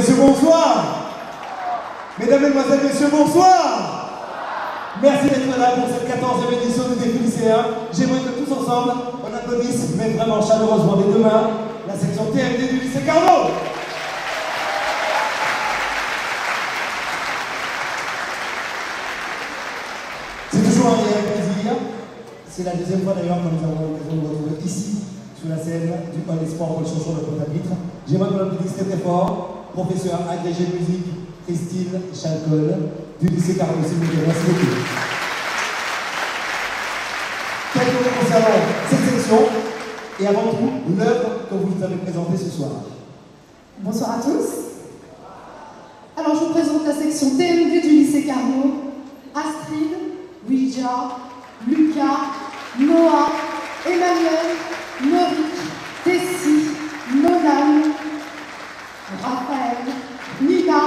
messieurs, bonsoir. Mesdames, mesdemoiselles, messieurs, bonsoir. Merci d'être là pour cette 14e édition du défi lycéen. J'aimerais que tous ensemble, on applaudisse, mais vraiment chaleureusement des deux mains, la section TMD du lycée Carnot. C'est toujours un réel plaisir. C'est la deuxième fois d'ailleurs que nous avons l'occasion de nous retrouver ici, sous la scène du Hall des Sports pour le Chauchon de Pointe-à-Pitre. J'aimerais qu'on applaudisse très fort, professeur agrégé de musique Christine Chalcol, du lycée Carnot. Merci beaucoup. Quelques mots concernant cette section et avant tout l'œuvre que vous nous avez présentée ce soir. Bonsoir à tous. Alors je vous présente la section TMD du lycée Carnot. Astrid, Ouija, Lucas, Noah, Emmanuel, Norik, Tessie, Nolan, Raphaël, Nina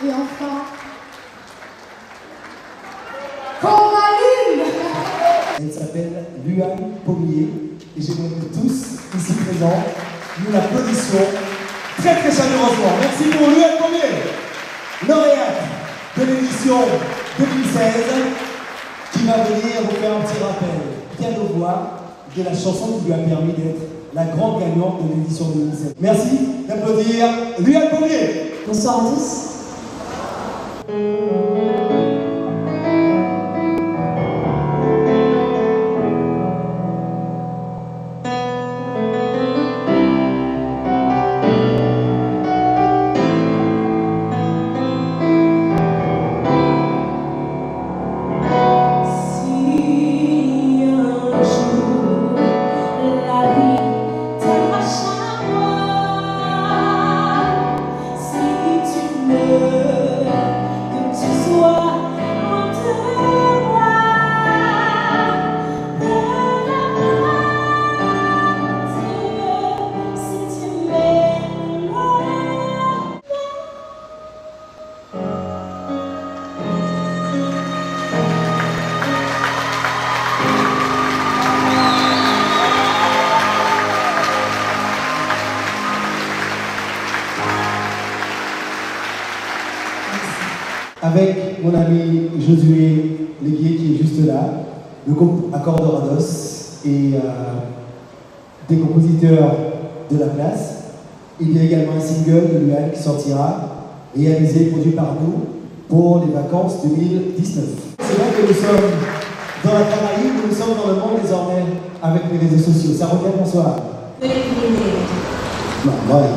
et enfin Coraline. Elle s'appelle Luane Pommier et j'aimerais que tous ici présents nous l'applaudissions très très chaleureusement. Merci pour Luane Pommier, lauréate de l'édition 2016, qui va venir vous faire un petit rappel piano-voix de la chanson qui lui a permis d'être la grande gagnante de l'édition 2016. Merci d'applaudir Luane Pommier. Bonsoir à tous. Avec mon ami Josué Léguier qui est juste là, le groupe Accordorados et des compositeurs de la place. Il y a également un single de Luane qui sortira, réalisé et produit par nous pour les vacances 2019. C'est vrai que nous sommes dans la Caraïbe, nous sommes dans le monde désormais avec les réseaux sociaux. Ça revient, bonsoir. Good evening, Non, voilà.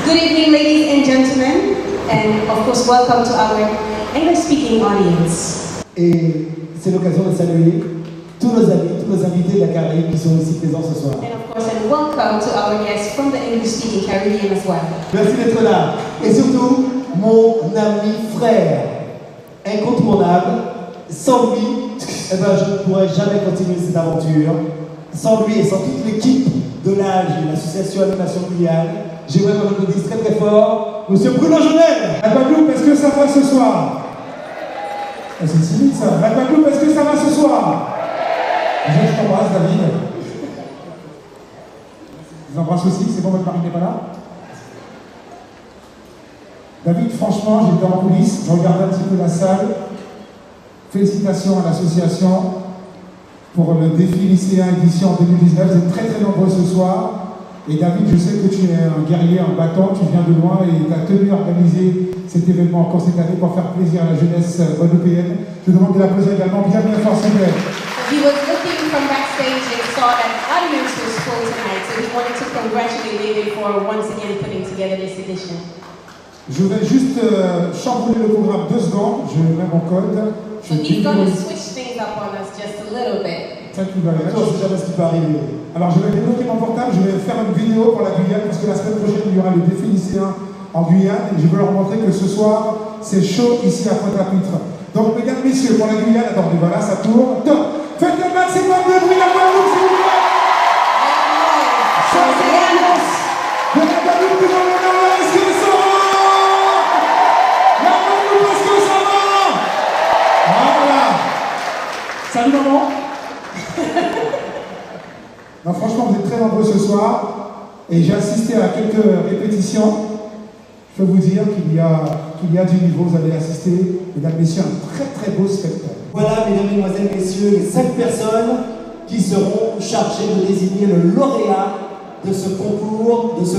Good evening, ladies and gentlemen, and of course, welcome to our English-speaking audience. Et c'est l'occasion de saluer tous nos amis, tous nos invités de la Caraïbe qui sont ici présents ce soir. And of course, and welcome to our guests from the English-speaking Caribbean as well. Merci d'être là. Et surtout, mon ami frère, incontournable. Sans lui, eh ben, je ne pourrais jamais continuer cette aventure. Sans lui et sans toute l'équipe de l'âge de l'association Animation Guyane, j'aimerais qu'on applaudisse très très fort Monsieur Bruno Jonel. La Guadeloupe, est-ce que ça va ce soir? C'est timide ça. La Guadeloupe, est-ce que ça va ce soir? Je t'embrasse, David. Je vous embrasse aussi, c'est bon, votre mari n'est pas là? David, franchement, j'étais en coulisses, je regardais un petit peu la salle. Félicitations à l'association pour le défi lycéen édition 2019. Vous êtes très très nombreux ce soir. Et David, je sais que tu es un guerrier, un battant, tu viens de loin et tu as tenu à organiser cet événement encore cette année pour faire plaisir à la jeunesse guadeloupéenne. Je demande de l'applaudir également bien fort, s'il vous plaît. He was looking from backstage and saw that the audience was full tonight, so he wanted to congratulate David for once again putting together this edition. Je vais juste chambouler le programme 2 secondes. Je mets mon code. So he's going to switch things up on us just a little bit. Thank you very much. Je ne sais jamais ce qui peut arriver. Alors je vais débloquer mon portable, je vais faire une vidéo pour la Guyane parce que la semaine prochaine il y aura le défi lycéen en Guyane et je veux leur montrer que ce soir c'est chaud ici à Pointe-à-Pitre. Donc mesdames, messieurs, pour la Guyane, attendez, voilà, ça tourne. Top. Faites le maximum de bruit à Guadeloupe, s'il vous plaît. Ça c'est l'ambiance de la Guadeloupe devant le nord. Est-ce que ça va? La Guadeloupe, est-ce que ça va? Voilà. Salut maman. Non, franchement, vous êtes très nombreux ce soir et j'ai assisté à quelques répétitions Je peux vous dire qu'il y a du niveau, vous allez assister, mesdames et messieurs, à un très très beau spectacle. Voilà, mesdames, mesdemoiselles, messieurs, les 5 personnes qui seront chargées de désigner le lauréat de ce concours, de ce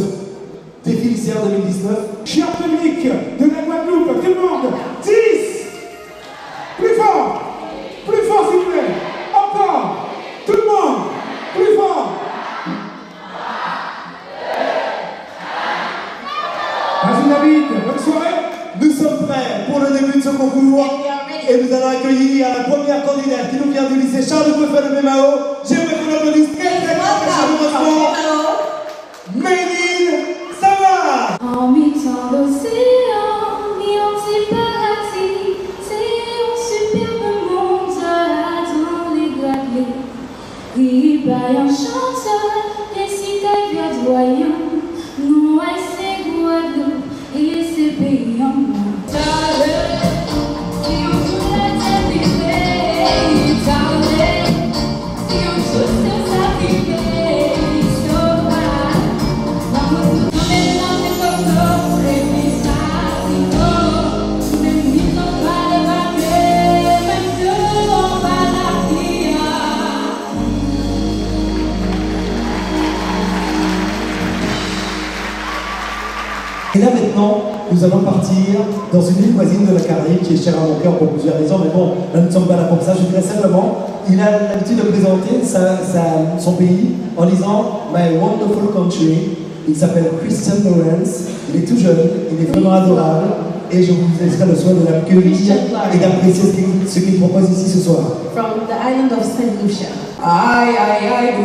défi lycéen 2019. Cher public de la Guadeloupe, tout le monde, 10! Plus fort, s'il vous plaît. Encore, tout le monde, plus fort. Vas-y David, bonne soirée. Nous sommes prêts pour le début de ce concours et nous allons accueillir la première candidate qui nous vient du lycée Charles de Gaulle de Memao. J'aimerais qu'on applaudisse très chaleureusement Méline Savard. En mi-temps d'océan, ni anti-paradis, c'est un superbe monde dans les glaciers. Il baille un chanteur, et si t'as verdoyant, nous c'est Guadeloupe, et c'est payant. Et là maintenant, nous allons partir dans une île voisine de la Caraïbe qui est chère à mon cœur pour plusieurs raisons, mais bon, là nous ne sommes pas là pour ça. Je dirais simplement, il a l'habitude de présenter son pays en disant My Wonderful Country. Il s'appelle Christian Lawrence, il est tout jeune, il est vraiment adorable et je vous laisserai le soin de l'accueillir et d'apprécier ce qu'il propose ici ce soir. From the island of St. Lucia. Aïe,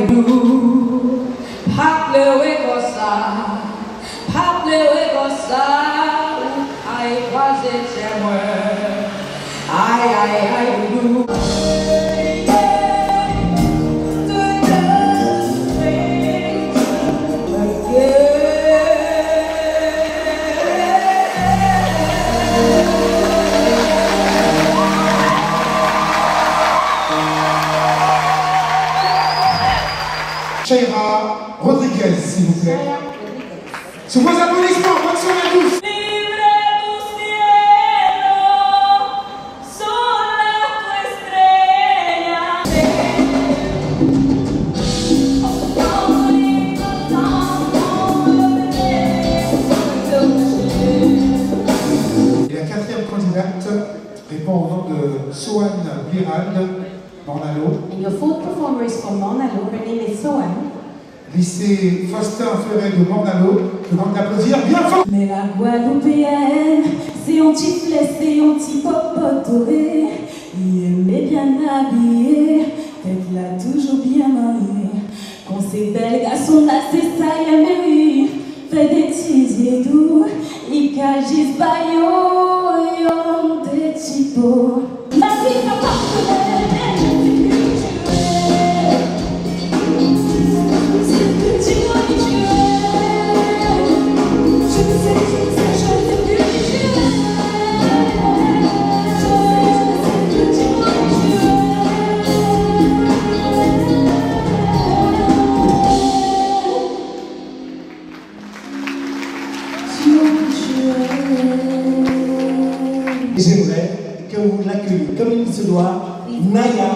doudou, Paple Wegosa, aïe, croisé chez moi. Aïe, doudou. Shaira Rodriguez, s'il vous plaît. Sous vos applaudissements, bonne soirée à tous. Et la 4e candidate répond au nom de Sohan Birald, Mornalo. And your fourth performer is from Mornalo. Her name is Sohan. Lycée Faustin Ferré de Mornalo. Je demande d'applaudir bien fort. Mais la Guadeloupéenne, c'est un petit flèche, c'est un petit popotoré. Il aimait bien habillé, tête là toujours bien mariée. Quand c'est bel garçon là, c'est ça, il aime oui. Fait des petits doux, il cagisse baillot, yon des petits pots. La vie n'a pas J'aimerais que vous l'accueilliez comme il se doit, Naya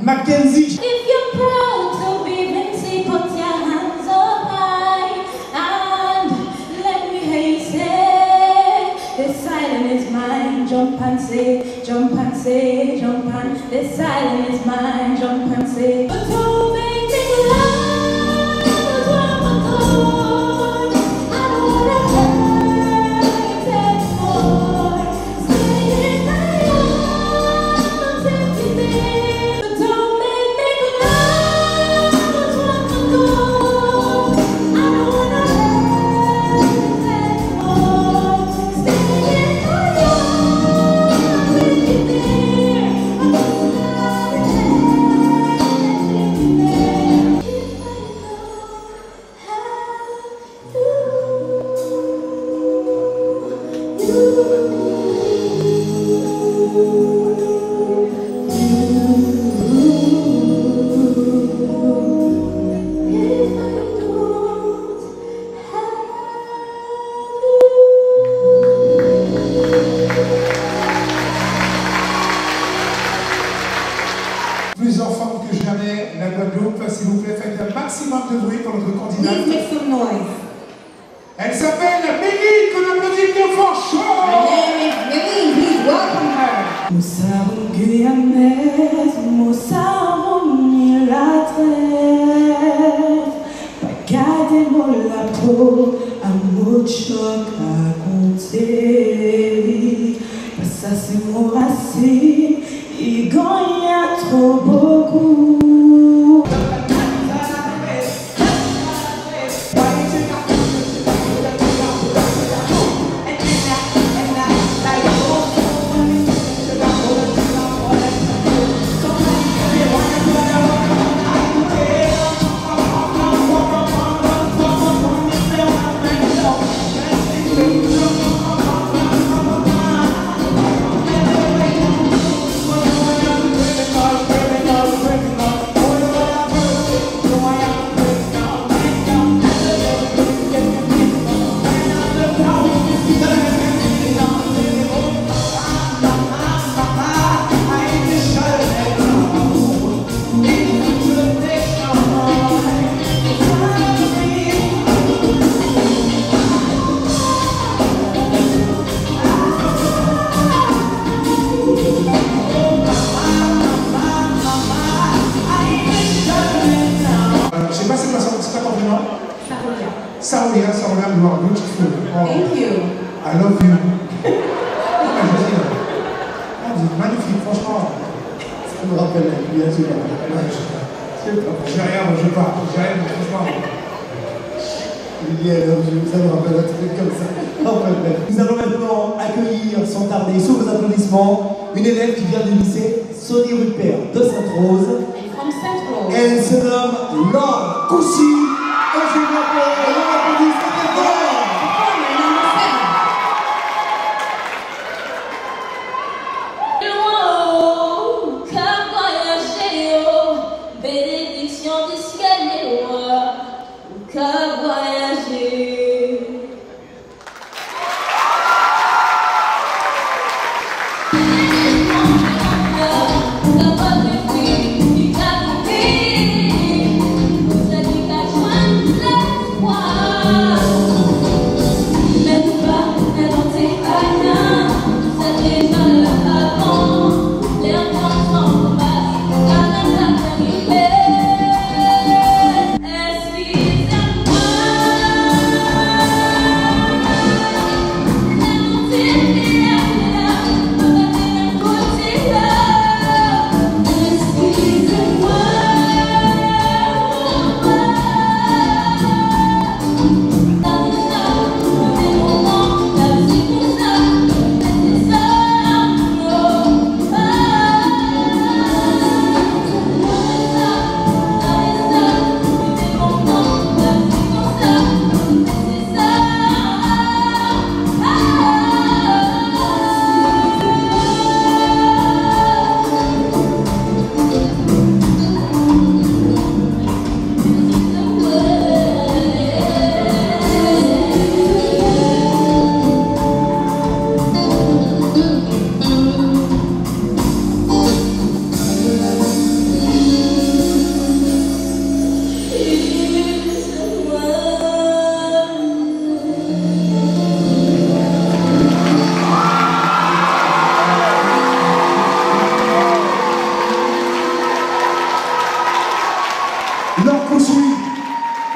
Mackenzie. If you're proud to be Vinci, put your hands up high and let me hear you say, the silent is mine, jump and say, jump and say, jump and, the silent is mine, jump and say, but don't make me laugh. en forme que jamais, la Guadeloupe. S'il vous plaît, faites un maximum de bruit pour notre candidate. Please make some noise. Elle s'appelle Méline, qu'on applaudit bien fort. Her name is Millie. Please welcome her. Moussaron guyanaise, moussaron ni la trêve. Pas garder mon la peau, à mot de choc à compter. Ça c'est mon racine, il gagne trop beaucoup. Saoulia, you are beautiful. Oh, Thank you. I love you. Magnifique, franchement. Ça me rappelle la vie, je pas. J'ai rien, franchement. Ça me rappelle un truc comme ça. Enfin, bref. Nous allons maintenant accueillir sans tarder, sous vos applaudissements, une élève qui vient du lycée Sonny Rupert de Sainte-Rose. And from Central. Elle se nomme Laure Couchy. Et je vous appelle, on applaudit cette élève. Performer number 7. Loin, qu'à voyager, bénédiction du ciel et roi, qu'à voyager. Laure Couchy,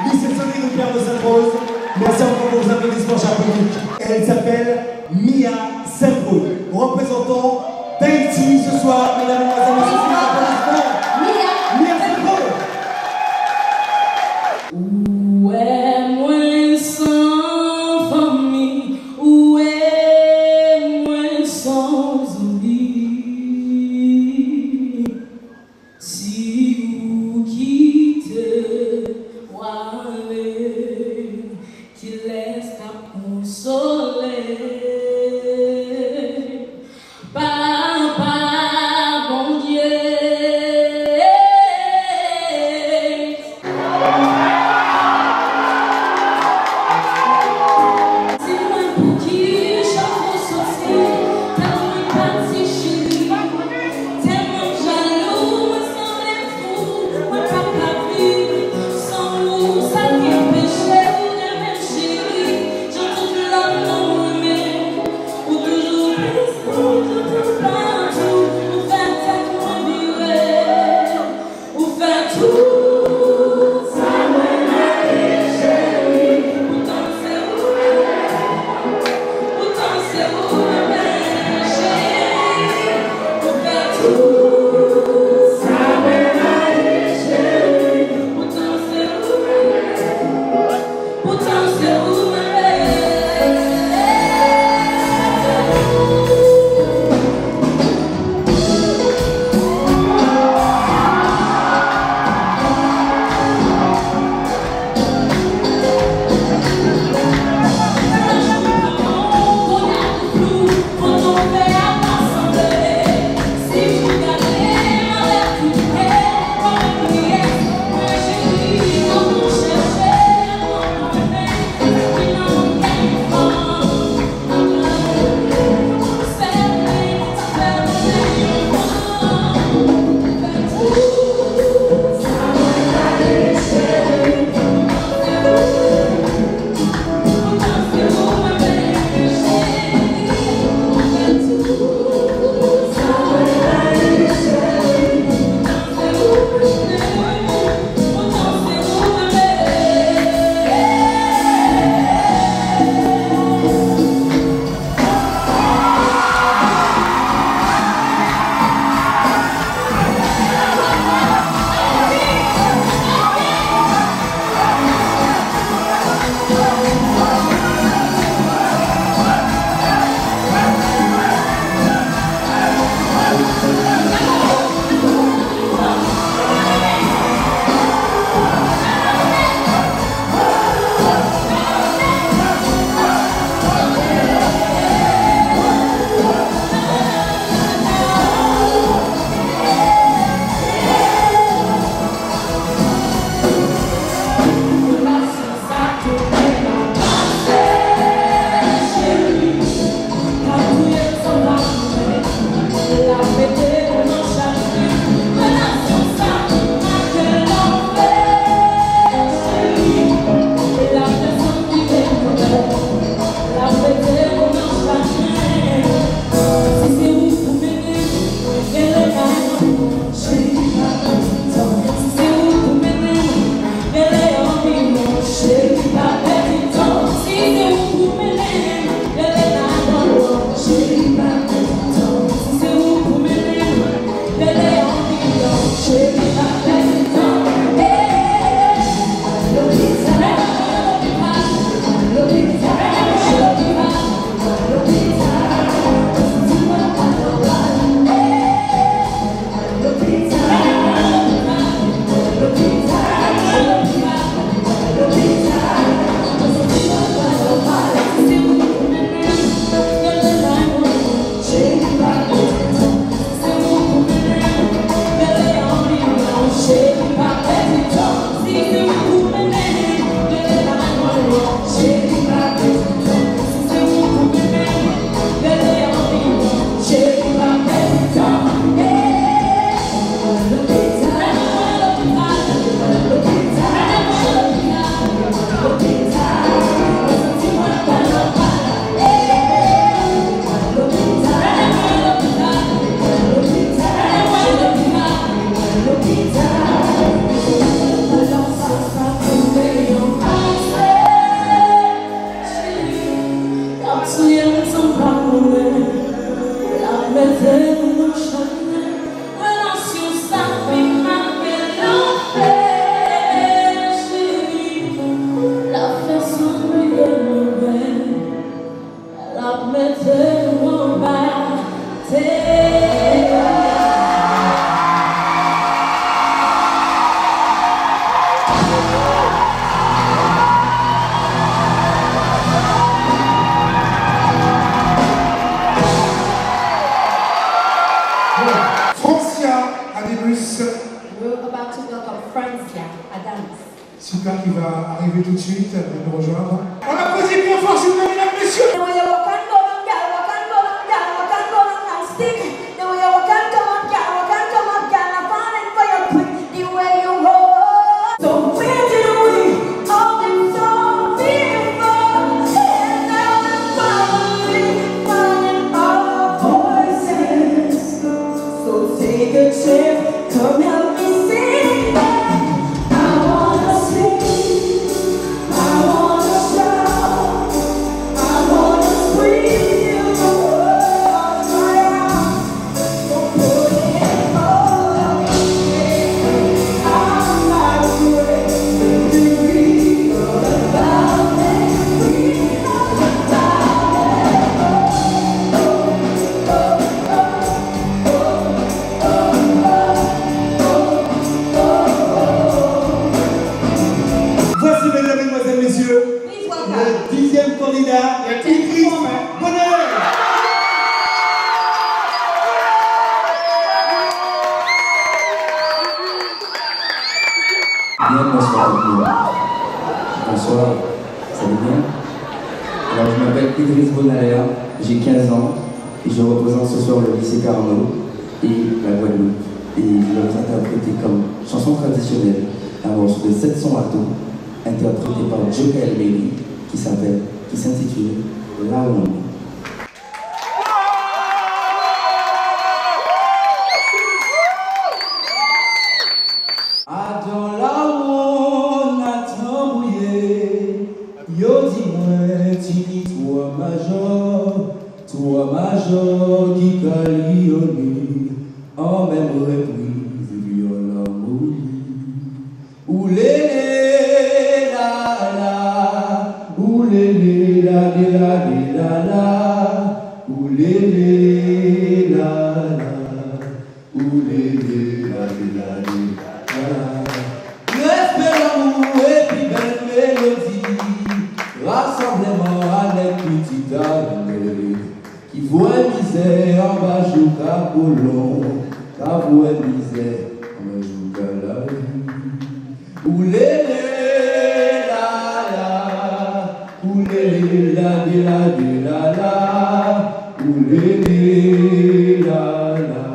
lycée Sonny Rupert de Sainte-Rose. Merci encore pour vos applaudissements, chers publics. Elle s'appelle Mia Sembrou. Représentant Tahiti ce soir, mesdames et messieurs, applaudissements. Mia Sembrou. Où est moi sans famille? Où est moi sans amis? Si vous quittez, aller, qui laisse à consoler. Papa, bon Dieu. Francia Adams. Super qui va arriver tout de suite, nous rejoindre. On applaudit bien fort, s'il vous plaît, mesdames, messieurs. Come help me sing. I wanna sing, I wanna shout, I wanna scream the world around. Put it all on me. I'm not afraid to read all about it. Read all about Voici, mesdames, mesdemoiselles, messieurs, Please welcome. le 10e candidat, Idriss Bonheur. Bien, bonsoir à tous. Bonsoir, ça va bien? Alors, je m'appelle Idriss Bonheur, j'ai 15 ans et je représente ce soir le lycée Carnot et la Guadeloupe. Et je vais vous interpréter comme chanson traditionnelle un morceau de 700 atouts interprété par Joka El-Meli qui s'intitule La Onde. Dans la ronde à t'embrouiller, yo dis-moi, tini toi major qui calionne, en même reprise, violent mouli. Oulé la la, oulé la la la, oulé la la, oulé la la. Respect l'amour et puis belle mélodie, rassemblement avec petit amour, qui voit misère en bas jusqu'à Colomb, qui voit misère en bas jusqu'à la vie. Oulé la la, oulé la la la, oulé la la, oulé la la.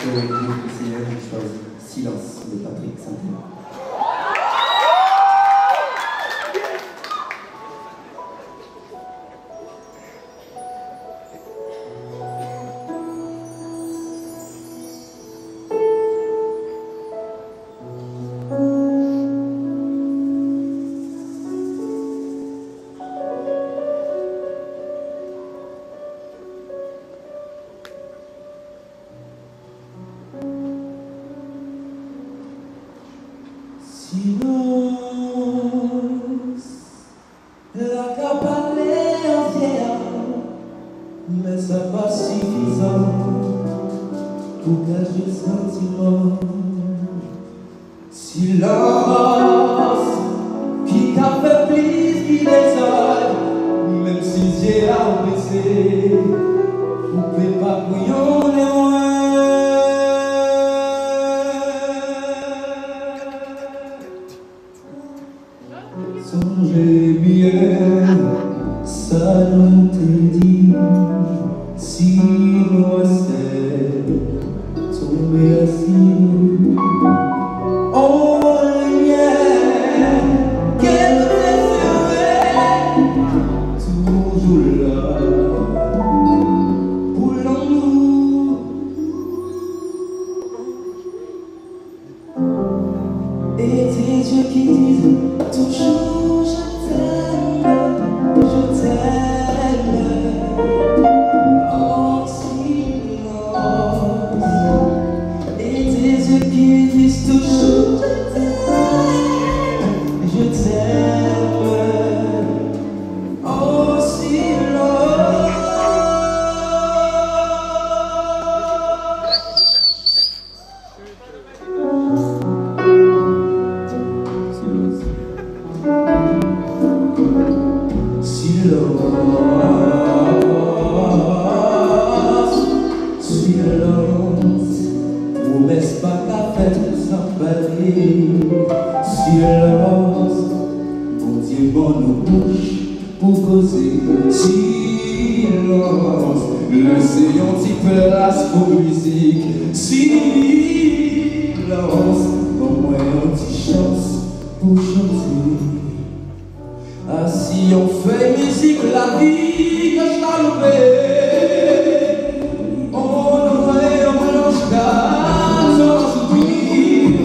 J'ai choisi Silence de Patrick Saint-Denis. Silence, la cabane est entière, mais ça pas suffisant pour cacher sentiment. Silence, qui t'a fait plus qu'il désole, même si j'ai à baisser, vous pouvez pas bouillonner loin. Songez bien, ça nous te dit, si moi c'est tombé assis, en lumière, qu'elle serait toujours là, pour l'amour. Et tes yeux qui disent toujours je t'aime, je t'aime, en silence. Et tes yeux qui disent toujours je t'aime, en silence. silence. Bon Dieu, bon nos bouches pour causer silence. Laissez un petit place pour musique, silence. Au moins une petite chance pour chanter. Ah, si on fait musique, la vie que je on aurait un mélange d'âme sans soupir.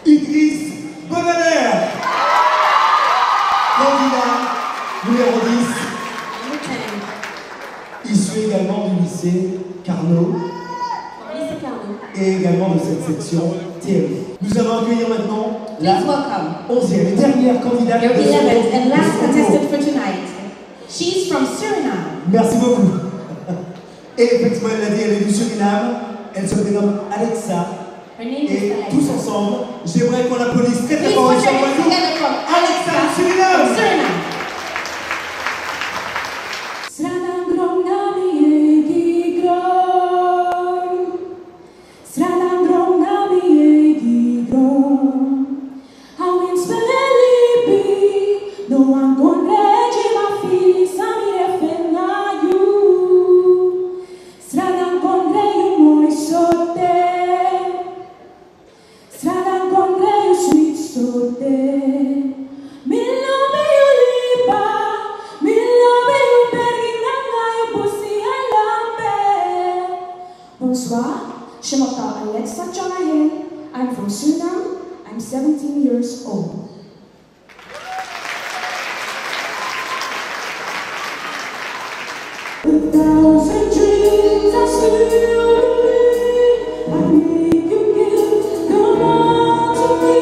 Idriss Bonheur, candidat numéro 10, issu également du lycée Carnot et également de cette section théorie. Nous allons accueillir maintenant la 11e et dernière candidate Your de ce 11th and last concours. contestant for tonight. She's from Suriname. Merci beaucoup. Et effectivement, elle l'a dit, elle est du Suriname. Elle se prénomme Alexa. Her name is Et Alexa. tous ensemble, j'aimerais qu'on l'applaudisse très très Please fort. put your ensemble. hands together for Alexa du from Suriname. Suriname. Sranang grom nami egi grom, sranang grom nami egi grom. Hawin spelelipi, no one gon regi ma fi sami refenna you. Sranang gon reyu moi sote, sranang gon reyu sweet sote. Bonsoir, je m'appelle Alexa Jonahel. I'm from Suriname. I'm 17 years old. A thousand dreams I still believe. I need you give, come on to me.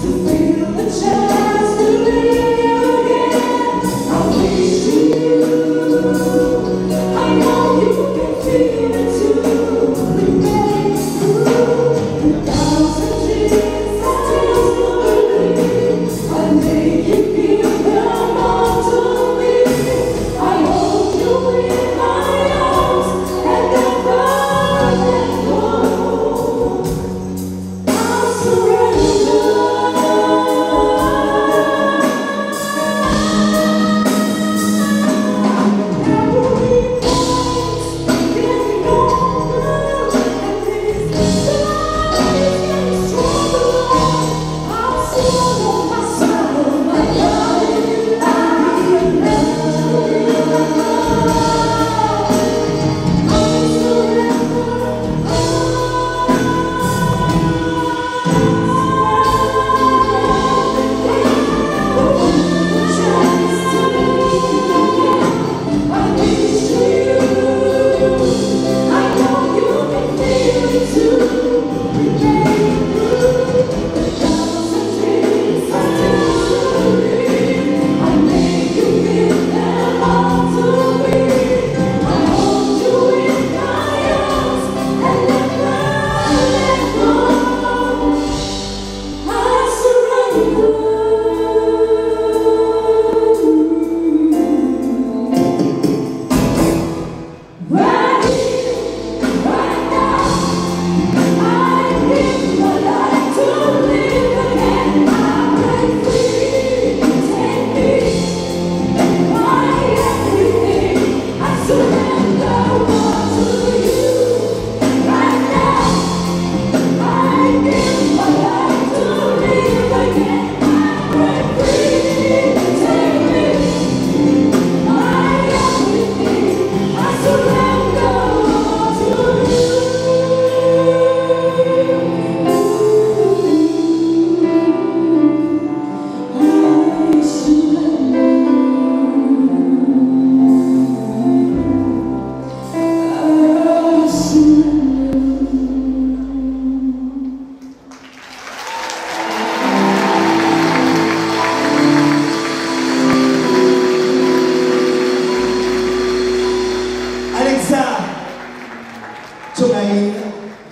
To feel the chance to live again. I wish you. I know you can feel it too. We made through 1,000 dreams. I still believe. I make you feel come on to me.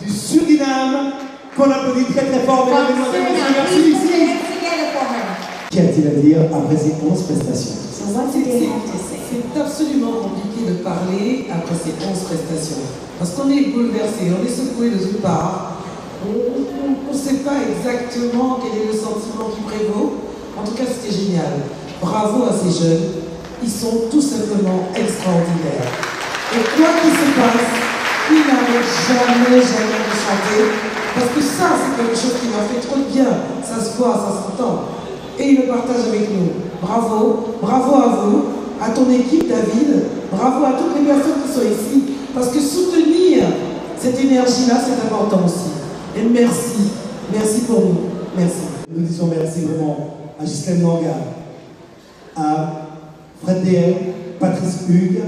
du Suriname, qu'on applaudit très très fort, mesdames et messieurs. Merci ici. Qui a-t-il à dire après ces 11 prestations? C'est absolument compliqué de parler après ces 11 prestations. Parce qu'on est bouleversé, on est secoué de toutes parts. On ne sait pas exactement quel est le sentiment qui prévaut. En tout cas, c'était génial. Bravo à ces jeunes. Ils sont tout simplement extraordinaires. Et quoi qu'il se passe, ils n'arrêtent jamais de chanter. Parce que ça, c'est quelque chose qui m'a fait trop de bien. Ça se voit, ça s'entend. Et ils le partagent avec nous. Bravo, bravo à vous, à ton équipe David, bravo à toutes les personnes qui sont ici. Parce que soutenir cette énergie-là, c'est important aussi. Et merci, merci pour nous, merci. Nous disons merci vraiment à Ghislaine Manga, à Fred DL, Patrice Hugues,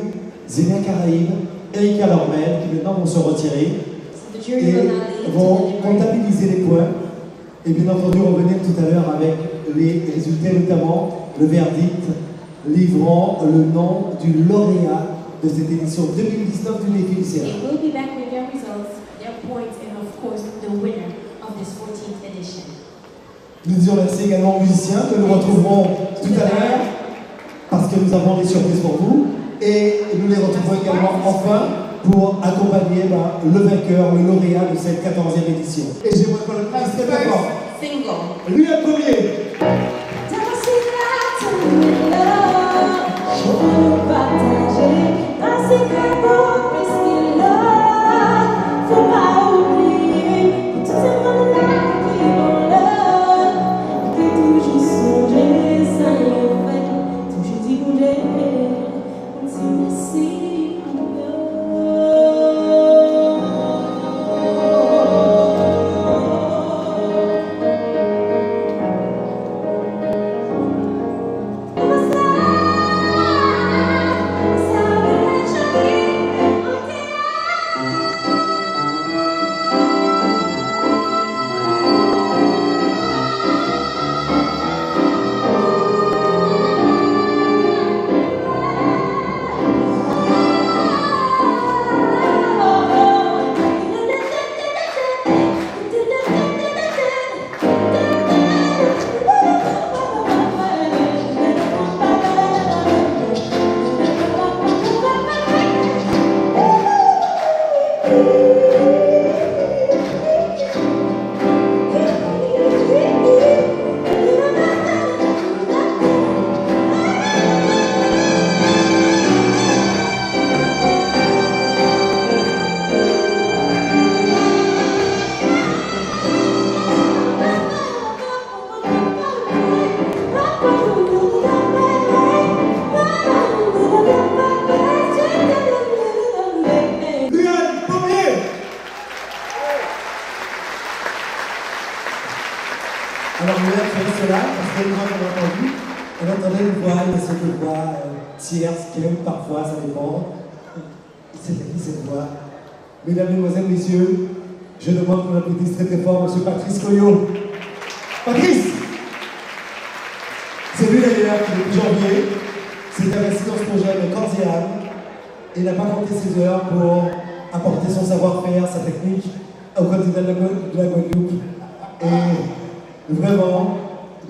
Zélia Caraïbe, Erika Lormel, qui maintenant vont se retirer et vont comptabiliser les points et bien entendu revenir tout à l'heure avec les résultats, notamment le verdict livrant le nom du lauréat de cette édition 2019 du défi lycéen. They will be back with their results, their points, and of course the winner of this 14th edition. Nous disons merci également aux musiciens que nous retrouverons tout à l'heure parce que nous avons des surprises pour vous et nous les retrouverons également enfin pour accompagner le vainqueur, le lauréat de cette 14e édition. Et j'aimerais qu'on le fasse très fort. Single. Lui le premier. Alors, vous avez fait cela, parce que moi, on entendait une voix, une espèce de voix tierce, qu'elle, parfois, ça dépend. C'était qui cette voix? Mesdames, Mesdemoiselles, Messieurs, je demande qu'on applaudisse très très fort M. Patrice Coyot. Patrice! C'est lui d'ailleurs qui, depuis janvier, s'est investi dans ce projet de corps et âme et n'a pas compté ses heures pour apporter son savoir-faire, sa technique au candidat de la Guadeloupe. Et vraiment,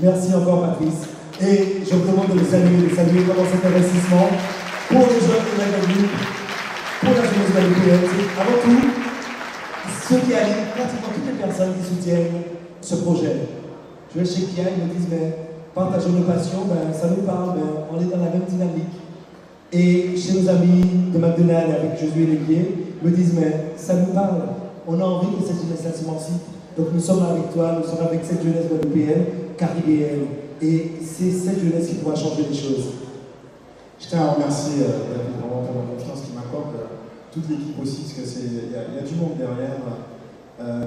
merci encore Patrice. Et je vous demande de le saluer pendant cet investissement pour les jeunes de la Guadeloupe, pour la jeunesse guadeloupéenne. Avant tout, ceux qui animent, pratiquement toutes les personnes qui soutiennent ce projet. Je vais chez Kia, ils me disent, mais partageons nos passions, ça nous parle, on est dans la même dynamique. Et chez nos amis de McDonald's avec Josué Léguier, me disent, mais ça nous parle, on a envie que cette jeunesse-là s'émancipe. Donc nous sommes avec toi, nous sommes avec cette jeunesse guadeloupéenne, caribéenne. Et c'est cette jeunesse qui pourra changer les choses. Je tiens à remercier David vraiment pour la confiance qu'il m'accorde, toute l'équipe aussi, parce qu'il y a du monde derrière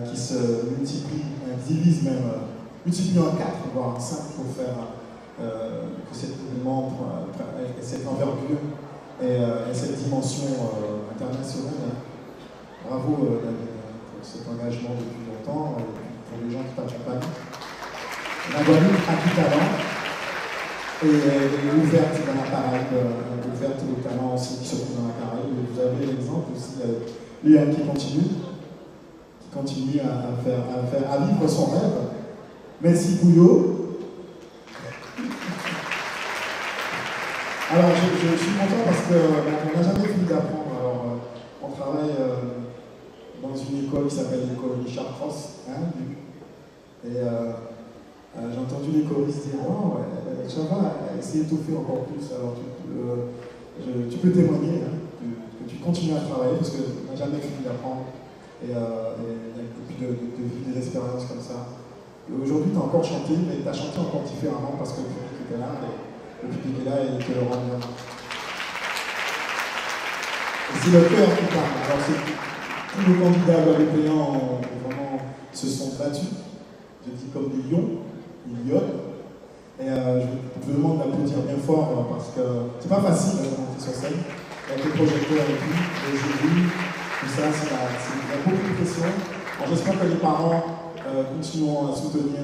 qui se multiplie, divise même, multiplie en 4, voire en 5 pour faire que cet événement ait cette envergure et cette dimension internationale. Bravo David pour cet engagement depuis longtemps, pour les gens qui t'accompagnent. La Guadeloupe a du talent et est ouverte dans la Caraïbe, ouverte aux talents aussi qui se trouvent dans la Caraïbe. Vous avez l'exemple aussi, Liam qui continue continue à vivre son rêve. Merci Pouillot. Alors je suis content parce qu'on n'a jamais fini d'apprendre. Alors on travaille dans une école qui s'appelle l'école Richard Cross, hein, et j'ai entendu les choristes dire oh, ouais, Chava, essaye d'étouffer encore plus. Alors tu peux témoigner hein, que tu continues à travailler parce qu'on n'a jamais fini d'apprendre et puis de vivre des expériences comme ça. Et aujourd'hui, tu as encore chanté, mais tu as chanté encore différemment parce que le public était là et le public est là et il te le rend bien. Et c'est le cœur qui parle. Alors, tous nos candidats guadeloupéens vraiment se sont battus. Je dis comme des lions, des lionnes. Et je vous demande d'applaudir bien fort parce que c'est pas facile de monter sur scène avec les projecteurs et tout, les jeux, tout ça, il y a beaucoup de pression. Alors j'espère que les parents continueront à soutenir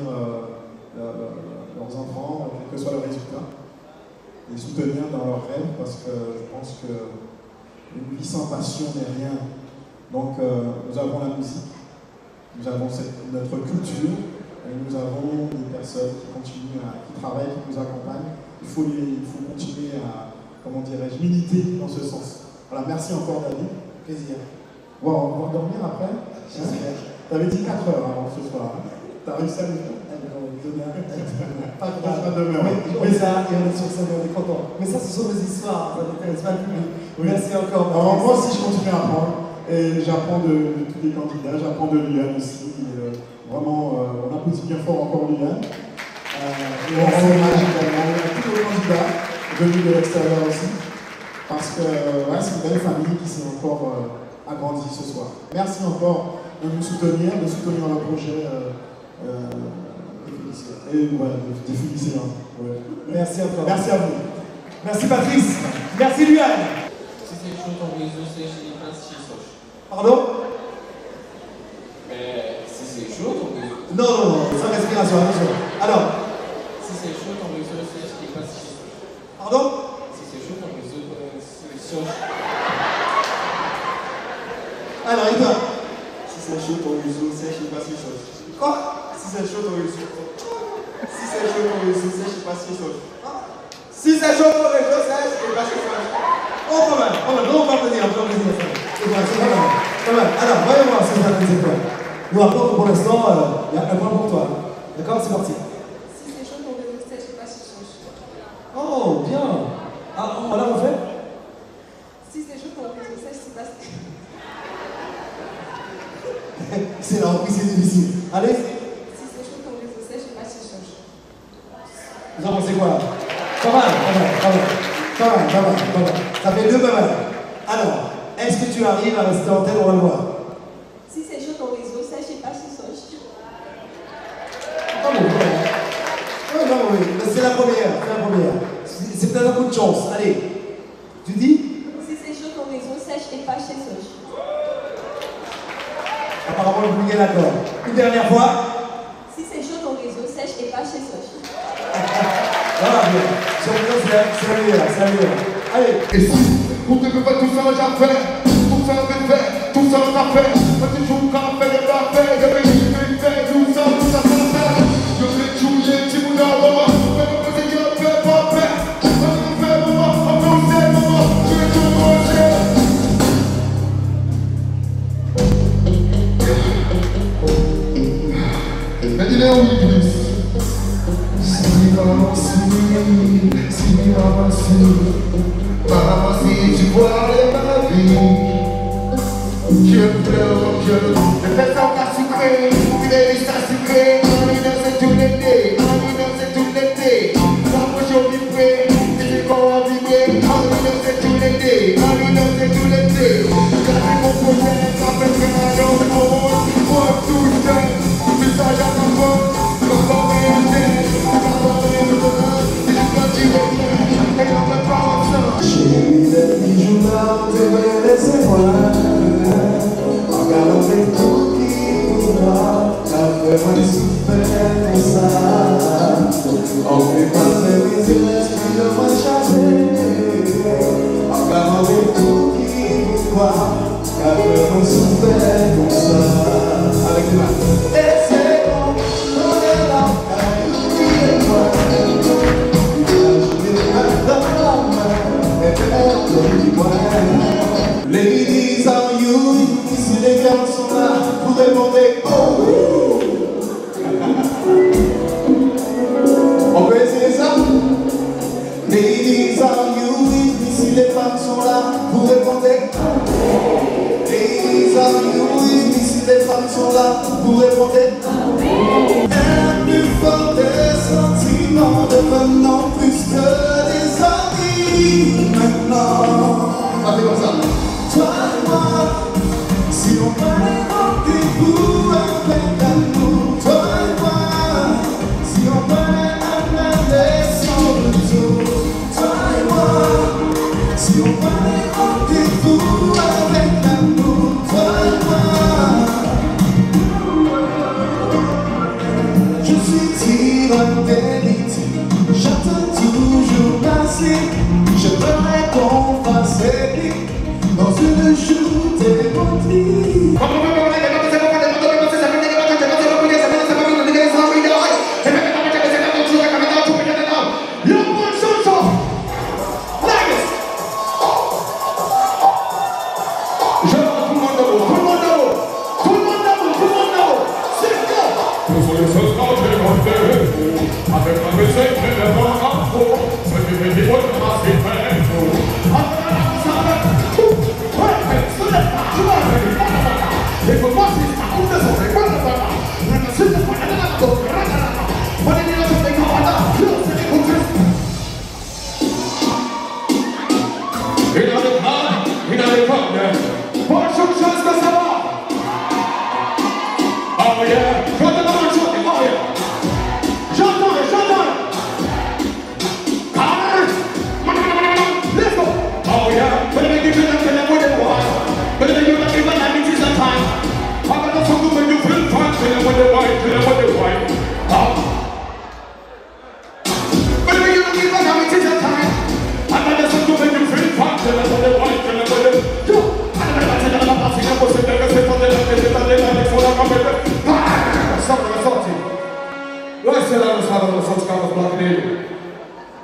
leurs enfants, quel que soit le résultat, les soutenir dans leurs rêves parce que je pense qu'une vie sans passion n'est rien. Donc nous avons la musique, nous avons notre culture, et nous avons des personnes qui continuent, qui travaillent, qui nous accompagnent. Il faut continuer à, comment dirais-je, militer dans ce sens. Voilà, merci encore David, plaisir. Wow, on va dormir après hein? T'avais dit 4 heures avant ce soir. T'as réussi à le faire? Pas demain. Mais ça, et on est sur scène, on est content. Mais ça, ce sont des histoires, ça n'intéresse pas le public. Oui. Merci encore. Alors, moi aussi, je continue à apprendre. Et j'apprends de tous les candidats, j'apprends de Liane aussi. Vraiment, on applaudit bien fort encore Liane. Et on rend hommage également à tous nos candidats venus de l'extérieur aussi. Parce que ouais, c'est une belle famille qui s'est encore agrandie ce soir. Merci encore de nous soutenir, de soutenir le projet et voilà, des Féliciens. Ouais. Merci encore. Merci à vous. Merci Patrice. Merci Liane. Si c'est chaud, ton réseau, c'est chez les Soche. Pardon? Si c'est chaud, ton réseau. Non, sans respiration, attention. Alors. Si c'est chaud, ton réseau, c'est chez les Soche. Pardon? Si c'est chaud, ton réseau, c'est Soche. Alors, et toi? Si c'est chaud, ton réseau, c'est chez Soche. Quoi? Si c'est chaud, ton réseau. Si c'est chaud, ton réseau, c'est chez Soche. Si c'est chaud, ton réseau, c'est chez Soche. Oh, pas mal, on va venir, c'est pas mal. Alors, voyons voir si ça fait c'est quoi. Nous rappelons que pour l'instant, il y a un point pour toi. D'accord, c'est parti. Si c'est chaud, ton réseau, c'est chez Soche. Oh, bien. Ah, voilà, on fait. Si c'est chaud, ton réseau, c'est chez Soche. C'est la reprise, c'est difficile. Allez. Si c'est chaud, ton réseau, c'est chez Soche. Vous en pensez quoi là? Pas mal. Ça fait 2 pas mal. Alors, est-ce que tu arrives à rester en tête, on va le voir. Si c'est chaud, ton réseau, c'est chez Soche. Oui, c'est la première. C'est peut-être un coup de chance. Allez. Tu dis? Si c'est chaud, ton réseau, sèche et pas chez Soche. Apparemment, le public est d'accord. Une dernière fois. Si c'est chaud, ton réseau, sèche et pas chez Soche. Voilà, bien. C'est la meilleure. Allez. Et si, pour que pas tout ça, j'ai fait. Tout ça, j'ai fait. Tout ça, on a fait. Quand tu joues, quand on fait des affaires, je vais faire tout ça, ça fait. Je vais jouer, tu me donnes maman. Mais le côté qui a fait, pas fait. On fait maman, on fait aussi maman. Je vais tout manger. Mais dis-le où il glisse. Maman, si tu vois ma vie, je pleure, je fais ça qu'à sucrer, il est juste à sucrer, on est dans tout l'été, la poche au vibré, c'est le corps à vibrer, on est dans tout l'été, gardez mon projet, ça fait très mal au monde, moi tout seul, tout ça j'ai ma faute, comment réagir, Chérie, les bijoux là, tu veux laisser moi. Regarde avec tout qui nous voit, t'as vraiment souffert pour ça. On peut pas faire mes yeux, puis le moins chassé. Regarde avec tout qui nous voit, t'as vraiment souffert pour ça. Vous répondez? Un plus fort des sentiments devenant plus que des amis maintenant. Pas comme ça. Toi et moi, si on prenait rendez-vous avec l'amour. Toi et moi, si on prenait un aller sans retour. Toi et moi, si on prenait rendez-vous avec l'amour. Toi et moi. Je suis tyran d'élite, j'attends toujours passer. J'aimerais qu'on fasse épique dans une joute érotique.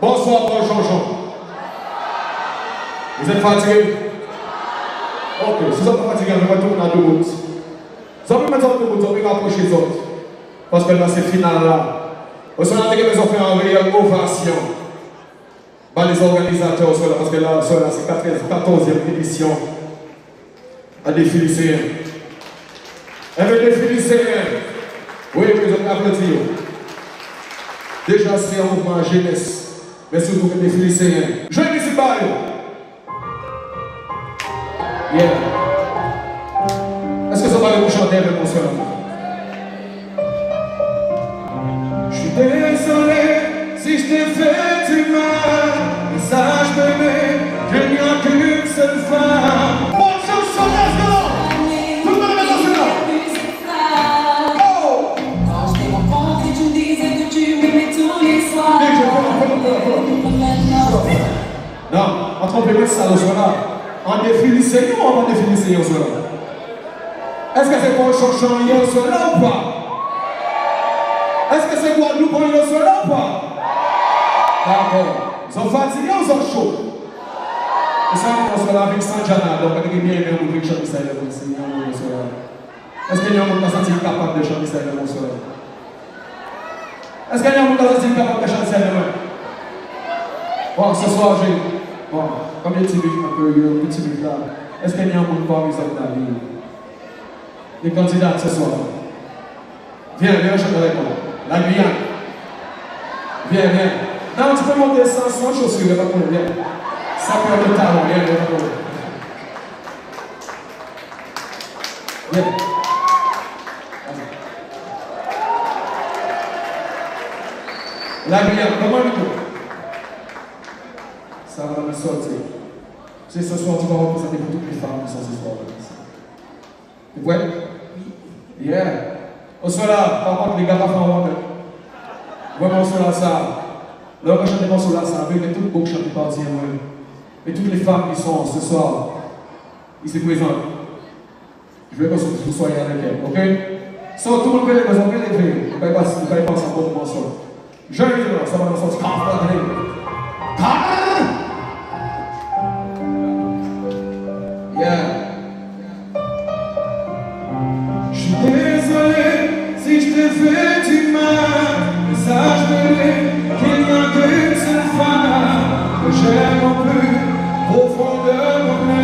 Bonsoir, Paul Jean-Jean. Vous êtes fatigué? Ok, si vous êtes pas fatigué, on va tourner à deux routes. Vous avez maintenant deux routes, vous avez rapproché les autres. Parce que là, c'est final là. Vous savez, que nous avons fait une réelle ovation. Bah, les organisateurs, parce que là, c'est la 14e édition à défi lycéen. Avec défi lycéen, oui, vous avez applaudi. Déjà, c'est un mouvement jeunesse. Mais surtout que des lycéens. Je vais ici par yeah. Est-ce que ça va vous chanter avec mon soeur? Je suis désolé si je t'ai fait du mal. Mais sache bébé qu'il n'y a qu'une seule femme. Bon, let's go! Tout le monde est là. Oh! Quand je t'ai rencontré, tu me disais que tu m'aimais tous les soirs. Non, trompez-moi ça le soir là. En défi lycéen ou en défi lycéen au soir? Est-ce que c'est pour le chanchon hier au soir là ou pas? Est-ce que c'est Guadeloupe hier au soir là ou pas? D'accord. Ils sont fatigués ou ils sont chauds? Ils sont au soir avec Sanjana, donc il y a bien aimé vous dire chanter ça au soir. Est-ce qu'il y a un monde qui a senti capable de chanter ça au soir? Est-ce qu'il y a un monde qui a senti capable de chanter ça au soir? Bon, ce soir, j'ai. Bon, comme il y a un petit mec là, est-ce qu'il y a un monde parmi ça dans la vie? Les candidats ce soir. Viens, chanter avec moi. La Guyane. Viens. Non, tu peux monter sans chaussures, pas pour viens. Ça peut être talent, viens. Viens. La Guyane, comment le coup? Ça va me sortir. C'est ce soir, tu vas représenter pour toutes les femmes qui sont ce soir. Vous voyez? Oui. Yeah. Au soir là, par contre, les gars, pas faire un vraiment, au soir là, ça. Là, quand je chante des morceaux là, ça avec toutes les beaux chants qui partent, et toutes les femmes qui sont ce soir, ici présentes. Je veux que vous soyez avec elles, ok? So, tout le monde peut lever, on peut lever. Vous ne pouvez pas passer un bon morceau. Je vais dire, ça va nous sortir. Yeah. Je suis désolé si je t'ai fait du mal, mais sache bébé qu'il n'y a qu'une seule femme que j'aime au plus profond de mon cœur.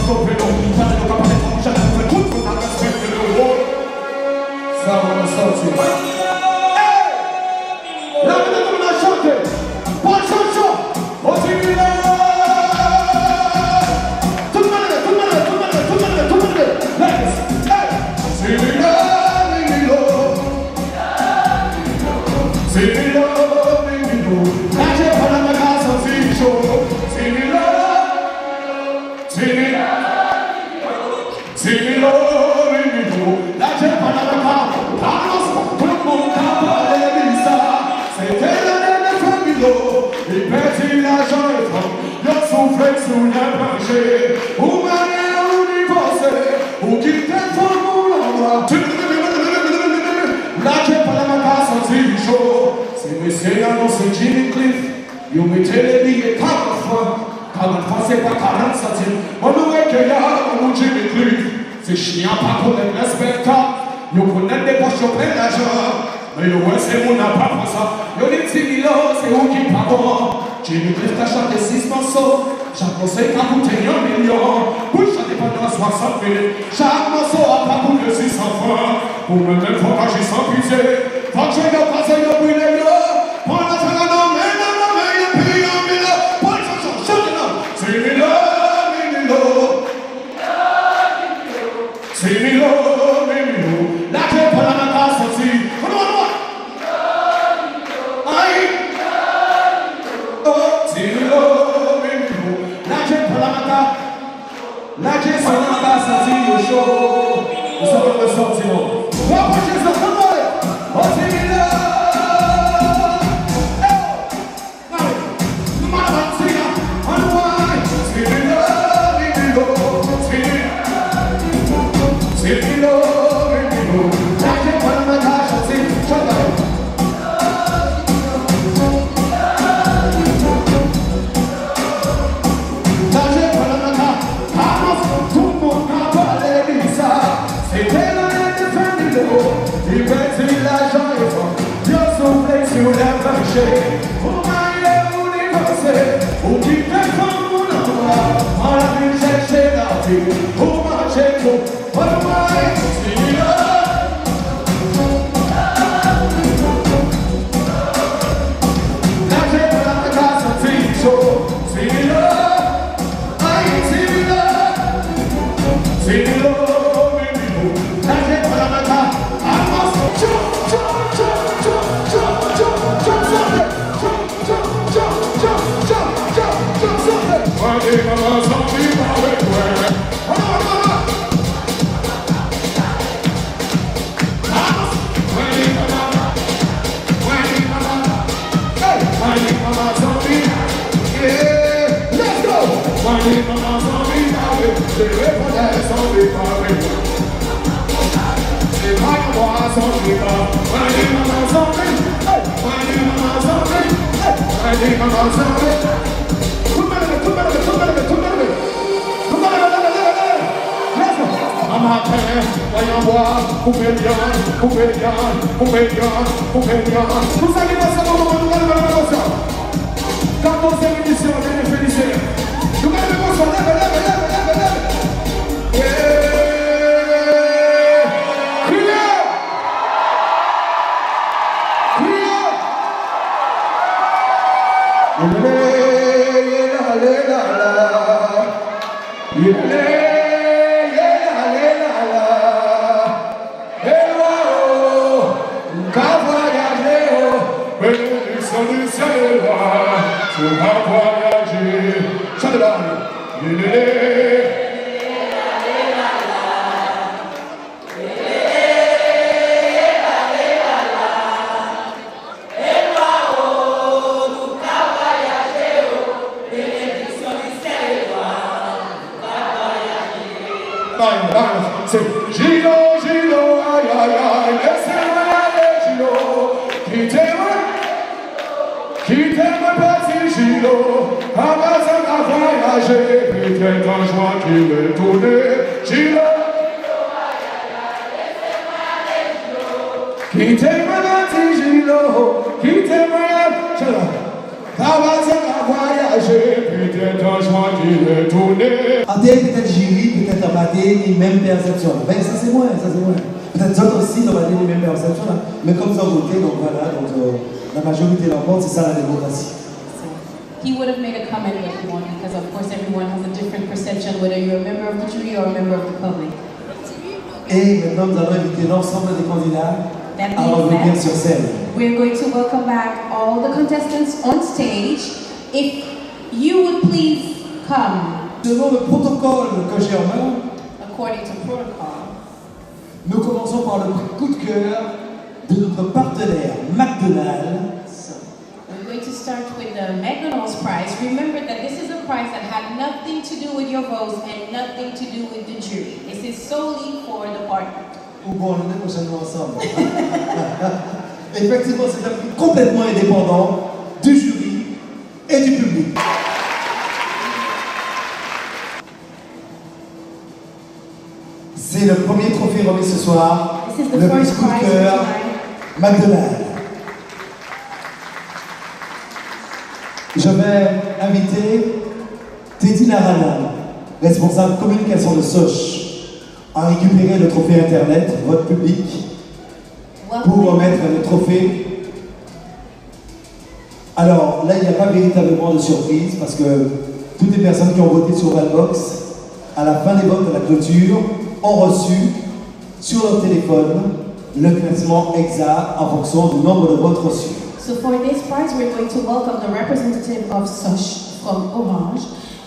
Somebody La gente parla da capo, Carlos, tutto il mondo parla di sta. C'était l'année de famille, il petit l'argent est fort. Yo souffle sous le plancher, ou manière ou divorcé, ou quitte le fond ou l'endroit. La gente parla da capo, c'est chaud. C'est monsieur annonce Jimmy Cliff, io mettez les billets 40 fois. 40 fois c'est pas 40 centimes. On aurait que là, on Jimmy Cliff. C'est chiant pas pour le spectacle. Yo connaît des poches plein d'argent. Mais yo ouais c'est mon pas pour ça. Yo dit 6 000 €, c'est où qui pas bon. Jimmy Cliff t'a chanté 6 morceaux. Chaque morceau a coûté 1 million. Pour chanter pendant 60 minutes. Chaque morceau a pas coûté 600 francs. Pour me mettre faut agir sans pitié. Faut que je ne passe yo brûler yo. Pour la faire un homme, mais non, il paye 1 million. Pour le faire chanter non. 6 000 €, 1 000 €. 6 000 €, 1 000 €. La gente parla da casa, sì. Oh, aïe. Oh, 6 000 €, 1 000 €. La gente parla da casa. La gente parla da casa, sì, io show. Vous savez le son, sinon. La prochaine son, come on. Oh, 6 000 €. Vous allez voir ça dans le monde, nous allons voir ça. 14e édition, je les félicite. Nous allons voir ça, lève. Giro, aïe, laissez-moi aller, Giro. Quittez-moi, petit Giro. Amazon a voyagé, peut-être un jour qu'il est tourné. Giro. Quittez-moi, petit Giro. Amazon a voyagé, peut-être un jour qu'il est tourné. Peut-être jury, peut-être abatté, les mêmes perceptions. Ben ça c'est moi. Peut-être d'autres aussi n'ont pas les mêmes perceptions, mais comme ça voté, donc voilà, donc la majorité l'emporte, c'est ça la démocratie. He would have made a comment if he wanted, because of course everyone has a different perception, whether you're a member of the jury or a member of the public. Et maintenant nous allons inviter l'ensemble des candidats That à revenir means sur scène. we're going to welcome back all the contestants on stage. If you would please come Selon le protocole que j'ai en main, according to protocol, nous commençons par le prix coup de cœur de notre partenaire McDonald's. we're going to start with the McDonald's prize. Remember that this is a prize that had nothing to do with your votes and nothing to do with the jury. This is solely for the partner. Ou bon, on est prochainement ensemble. Effectivement, c'est un prix complètement indépendant du jury et du public. C'est le premier trophée remis ce soir, This is the le prix first coup de prize cœur for tonight. McDonald's. Je vais inviter Teddy Laranan, responsable communication de Soch, à récupérer le trophée internet, votre public, pour remettre le trophée. Alors là, il n'y a pas véritablement de surprise parce que toutes les personnes qui ont voté sur Valbox, à la fin des votes de la clôture, ont reçu sur leur téléphone le classement exact en fonction du nombre de votes reçus. So for this prize, we're going to welcome the representative of Soch from Orange.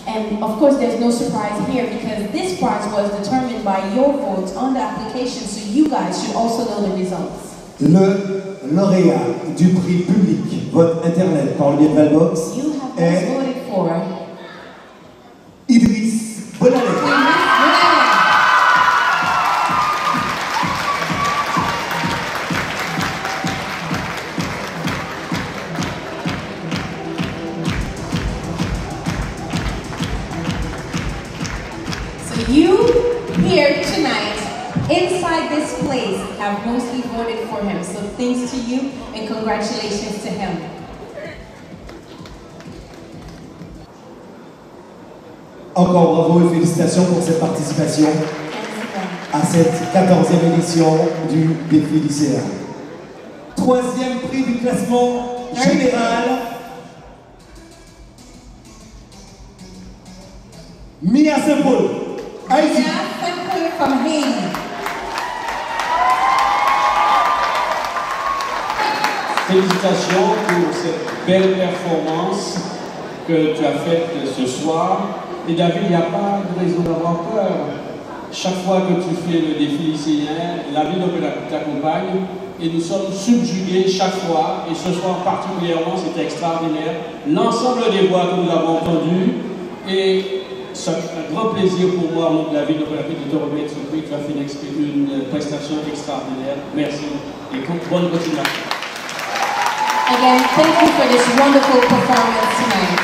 And of course, there's no surprise here because this prize was determined by your votes on the application, so you guys should also know the results. Le lauréat du prix public vote internet par le biais de Valbox You have est both voted for Idriss Bonalé. You here tonight, inside this place, have mostly voted for him. So thanks to you and congratulations to him. Encore bravo et félicitations pour cette participation à cette 14e édition du défi lycéen. Troisième prix du classement général. Mia Saint-Paul. Haïti. From Haiti. Félicitations pour cette belle performance que tu as faite ce soir. Et David, il n'y a pas de raison d'avoir peur. Chaque fois que tu fais le défi lycéen, la vie t'accompagne et nous sommes subjugués chaque fois. Et ce soir particulièrement, c'était extraordinaire. L'ensemble des voix que nous avons entendues et c'est un grand plaisir pour moi, mon David, de te remettre ce prix. Tu as fait une prestation extraordinaire. Merci et bonne continuation. Again, thank you for this wonderful performance tonight.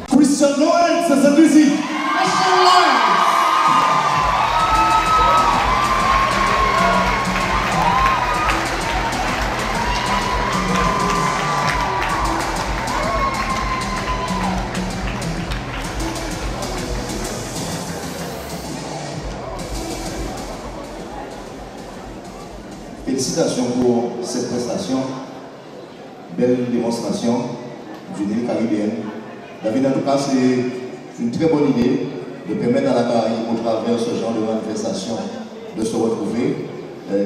Christian Lawrence, c'est sa musique. Christian Lawrence. Félicitations pour cette prestation, belle démonstration d'une île caribéenne. David, en tout cas, c'est une très bonne idée de permettre à la Caraïbe, au travers ce genre de manifestation, de se retrouver,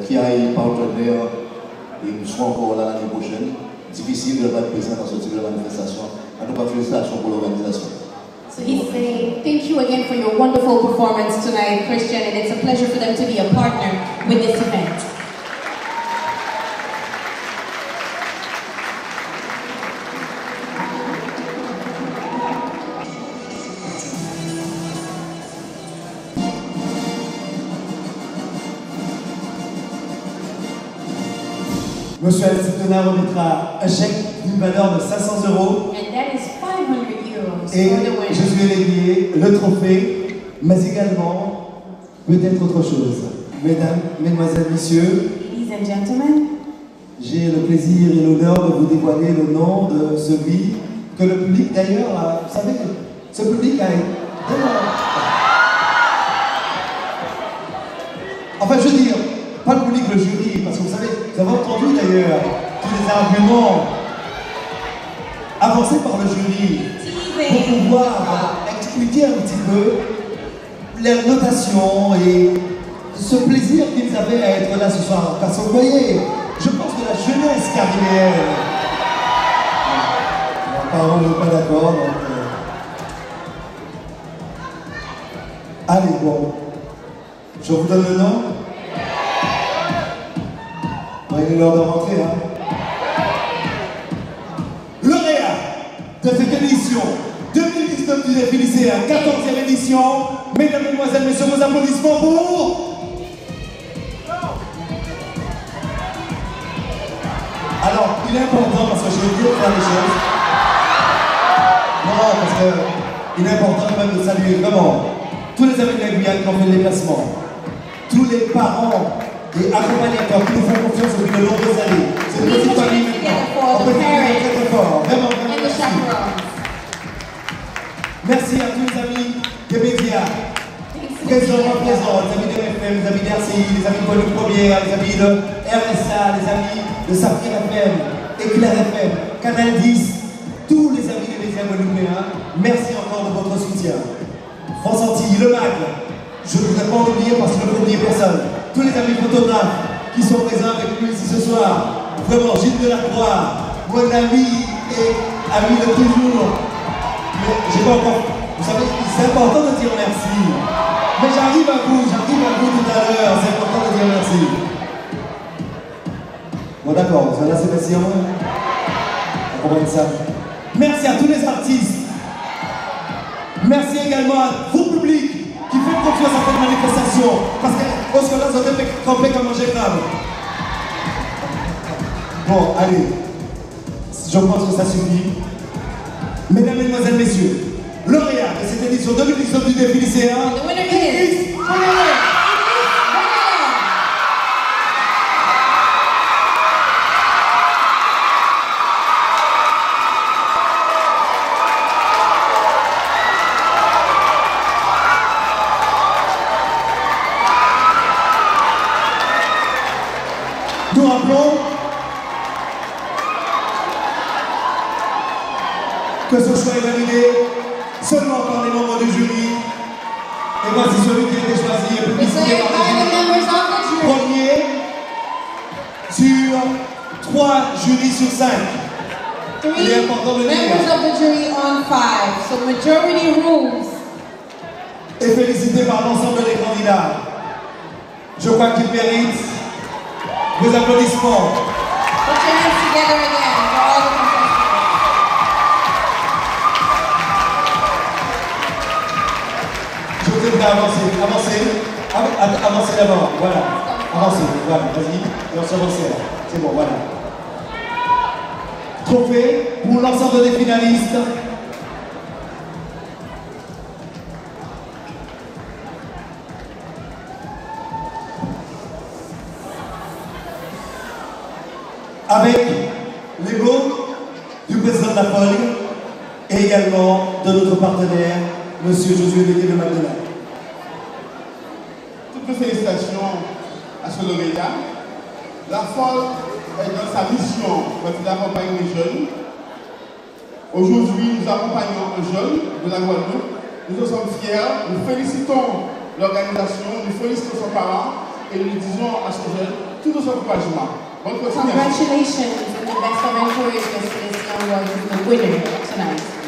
qui aille partenaire et nous serons encore là l'année prochaine. Difficile de ne pas être présent dans ce type de manifestation. En tout cas, félicitations pour l'organisation. So he's saying, thank you again for your wonderful performance tonight, Christian, and it's a pleasure for them to be a partner with this event. Monsieur Alcitona remettra un chèque d'une valeur de 500 €. And that is 500 euros Et for the winner. je lui ai légué le trophée, mais également peut-être autre chose. Mesdames, mesdemoiselles, messieurs, Ladies and gentlemen, j'ai le plaisir et l'honneur de vous dévoiler le nom de celui que le public d'ailleurs, vous savez, ce public a enfin je veux dire, pas le public, le jury, parce que vous savez, vous avez entendu d'ailleurs tous les arguments avancés par le jury pour pouvoir expliquer un petit peu les notations et ce plaisir qu'ils avaient à être là ce soir. Parce que vous voyez, je pense que la jeunesse caribéenne. Apparemment, vous n'êtes pas d'accord. Donc, allez, bon. Je vous donne le nom. Bon, il est l'heure de rentrer, hein. Lauréat de cette édition 2019 du défi lycéen, 14e édition. Mesdames, Mesdemoiselles, Messieurs, vos applaudissements pour... Alors, il est important, parce que je vais dire faire les choses. Non, parce que il est important quand même de saluer vraiment tous les amis de la Guyane qui ont fait le déplacement, tous les parents et accompagnateurs qui nous font confiance depuis de nombreuses années. C'est une petite famille maintenant. On peut dire très très fort. Vraiment, vraiment merci. Merci à tous les amis des médias, présents, les amis de MFM, les amis d'RCI, les amis de Guadeloupe Première, les amis de RSA, les amis de Saphir FM, Éclair FM, Canal 10, tous les amis des médias guadeloupéens, merci encore de votre soutien. France Antilles, le MAG, je ne voudrais pas en oublier parce que je ne peux oublier personne. Tous les amis photographes qui sont présents avec nous ici ce soir, vraiment, Gilles Delacroix, mon ami et ami de toujours. Mais j'ai pas encore. Vous savez, c'est important de dire merci. Mais j'arrive à vous tout à l'heure, c'est important de dire merci. Bon d'accord, vous allez assez patient. On comprend ça. Merci à tous les artistes. Merci également à vous, public, qui fait confiance à cette manifestation. Parce qu'au scolaire, ça fait camper comme manger grave. Bon, allez. Je pense que ça suffit. Mesdames, Mesdemoiselles, Messieurs, lauréat de cette édition 2019 du défi lycéen, Idriss Bonheur. Nous rappelons que ce choix est validé seulement par les membres du jury. Et voici celui qui a été choisi et publicité par le jury. Premier sur 3 jurys sur 5. Il est important de le dire. Members of the jury on 5, so majority rules. Et félicité par l'ensemble des candidats. Je crois qu'ils méritent vos applaudissements. Put your hands together again for all the contestants. Je vous aimerais avancer d'abord, voilà, avancez, voilà, vas-y, et on se resserre, c'est bon, voilà. Trophée pour l'ensemble des finalistes. Avec les mots du président de la FOLG et également de notre partenaire, M. Josué Bégué de Magdala. Toutes mes félicitations à ce lauréat. La FOLG est dans sa mission d'accompagner les jeunes. Aujourd'hui, nous accompagnons un jeune de la Guadeloupe. Nous en sommes fiers. Nous félicitons l'organisation, nous félicitons son parent et nous disons à ce jeune tout notre encouragement. Bonne continuation. Congratulations and the best of encouragement to this young one who's the winner tonight.